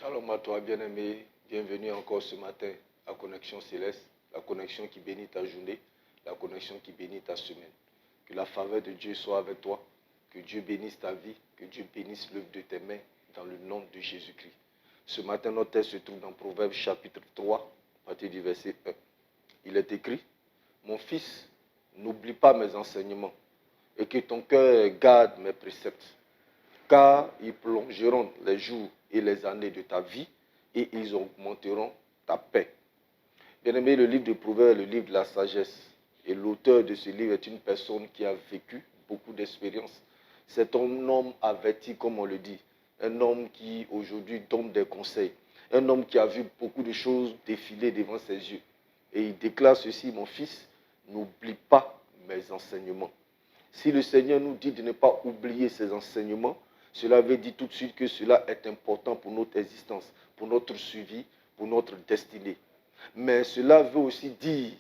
Shalom à toi, bien-aimé. Bienvenue encore ce matin à Connexion Céleste, la connexion qui bénit ta journée, la connexion qui bénit ta semaine. Que la faveur de Dieu soit avec toi, que Dieu bénisse ta vie, que Dieu bénisse l'œuvre de tes mains dans le nom de Jésus-Christ. Ce matin, notre texte se trouve dans Proverbes chapitre 3, à partir du verset 1. Il est écrit, « Mon fils, n'oublie pas mes enseignements et que ton cœur garde mes préceptes, car ils prolongeront les jours et les années de ta vie et ils augmenteront ta paix. » Bien-aimé, le livre de Proverbes est le livre de la sagesse. Et l'auteur de ce livre est une personne qui a vécu beaucoup d'expériences. C'est un homme averti, comme on le dit. Un homme qui aujourd'hui donne des conseils. Un homme qui a vu beaucoup de choses défiler devant ses yeux. Et il déclare ceci, « Mon fils, n'oublie pas mes enseignements. » Si le Seigneur nous dit de ne pas oublier ses enseignements, cela veut dire tout de suite que cela est important pour notre existence, pour notre suivi, pour notre destinée. Mais cela veut aussi dire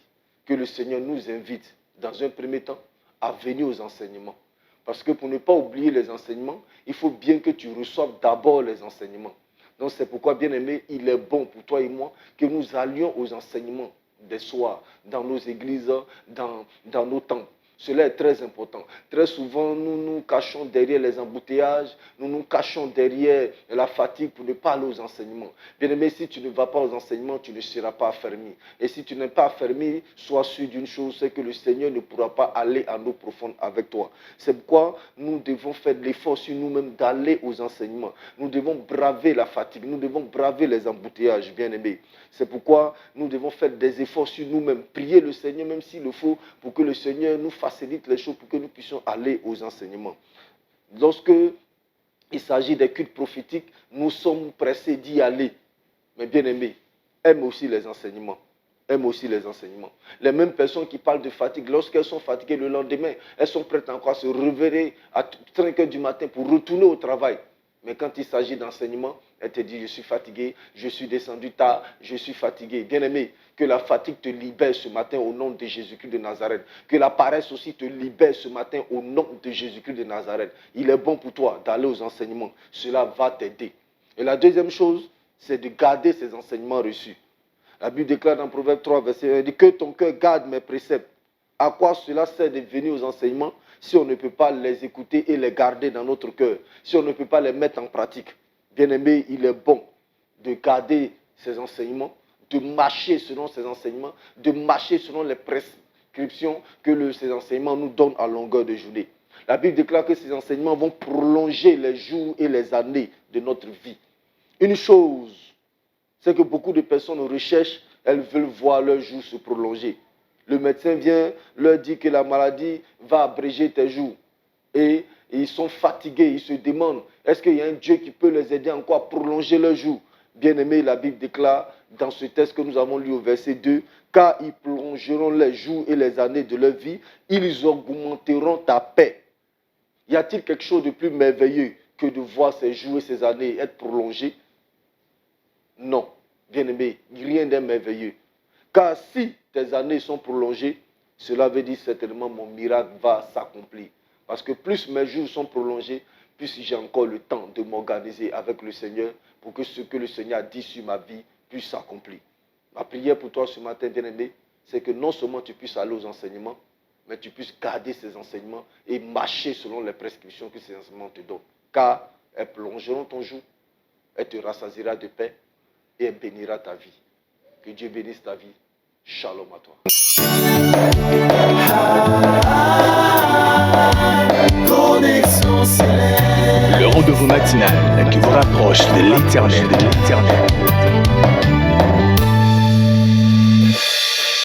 que le Seigneur nous invite, dans un premier temps, à venir aux enseignements. Parce que pour ne pas oublier les enseignements, il faut bien que tu reçoives d'abord les enseignements. Donc c'est pourquoi, bien aimé, il est bon pour toi et moi que nous allions aux enseignements des soirs, dans nos églises, dans nos temples. Cela est très important. Très souvent, nous nous cachons derrière les embouteillages, nous nous cachons derrière la fatigue pour ne pas aller aux enseignements. Bien aimé, si tu ne vas pas aux enseignements, tu ne seras pas affermi. Et si tu n'es pas affermi, sois sûr d'une chose, c'est que le Seigneur ne pourra pas aller à l'eau profonde avec toi. C'est pourquoi nous devons faire de l'effort sur nous-mêmes d'aller aux enseignements. Nous devons braver la fatigue, nous devons braver les embouteillages, bien aimé. C'est pourquoi nous devons faire des efforts sur nous-mêmes, prier le Seigneur même s'il le faut, pour que le Seigneur nous facilite les choses, pour que nous puissions aller aux enseignements. Lorsque il s'agit des cultes prophétiques, nous sommes pressés d'y aller. Mais bien aimé, aime aussi les enseignements. Aime aussi les enseignements. Les mêmes personnes qui parlent de fatigue, lorsqu'elles sont fatiguées le lendemain, elles sont prêtes encore à se réveiller à 5 heures du matin pour retourner au travail. Mais quand il s'agit d'enseignement, elle te dit, je suis fatigué, je suis descendu tard, je suis fatigué. Bien-aimé, que la fatigue te libère ce matin au nom de Jésus-Christ de Nazareth. Que la paresse aussi te libère ce matin au nom de Jésus-Christ de Nazareth. Il est bon pour toi d'aller aux enseignements. Cela va t'aider. Et la deuxième chose, c'est de garder ces enseignements reçus. La Bible déclare dans Proverbe 3, verset 1, elle dit que ton cœur garde mes préceptes. À quoi cela sert de venir aux enseignements si on ne peut pas les écouter et les garder dans notre cœur, si on ne peut pas les mettre en pratique? Bien-aimé, il est bon de garder ces enseignements, de marcher selon ces enseignements, de marcher selon les prescriptions que ces enseignements nous donnent à longueur de journée. La Bible déclare que ces enseignements vont prolonger les jours et les années de notre vie. Une chose, c'est que beaucoup de personnes recherchent, elles veulent voir leurs jours se prolonger. Le médecin vient, leur dit que la maladie va abréger tes jours. Et ils sont fatigués, ils se demandent, est-ce qu'il y a un Dieu qui peut les aider encore à prolonger leurs jours? Bien-aimé, la Bible déclare dans ce texte que nous avons lu au verset 2, car ils prolongeront les jours et les années de leur vie, ils augmenteront ta paix. Y a-t-il quelque chose de plus merveilleux que de voir ces jours et ces années être prolongés? Non, bien-aimé, rien n'est merveilleux. Car si tes années sont prolongées, cela veut dire certainement mon miracle va s'accomplir. Parce que plus mes jours sont prolongés, plus j'ai encore le temps de m'organiser avec le Seigneur pour que ce que le Seigneur a dit sur ma vie puisse s'accomplir. Ma prière pour toi ce matin, bien-aimé, c'est que non seulement tu puisses aller aux enseignements, mais tu puisses garder ces enseignements et marcher selon les prescriptions que ces enseignements te donnent. Car elles prolongeront ton jour, elles te rassasira de paix et elles bénira ta vie. Que Dieu bénisse ta vie. Shalom à toi. Le rendez-vous matinal qui vous rapproche de l'Éternel.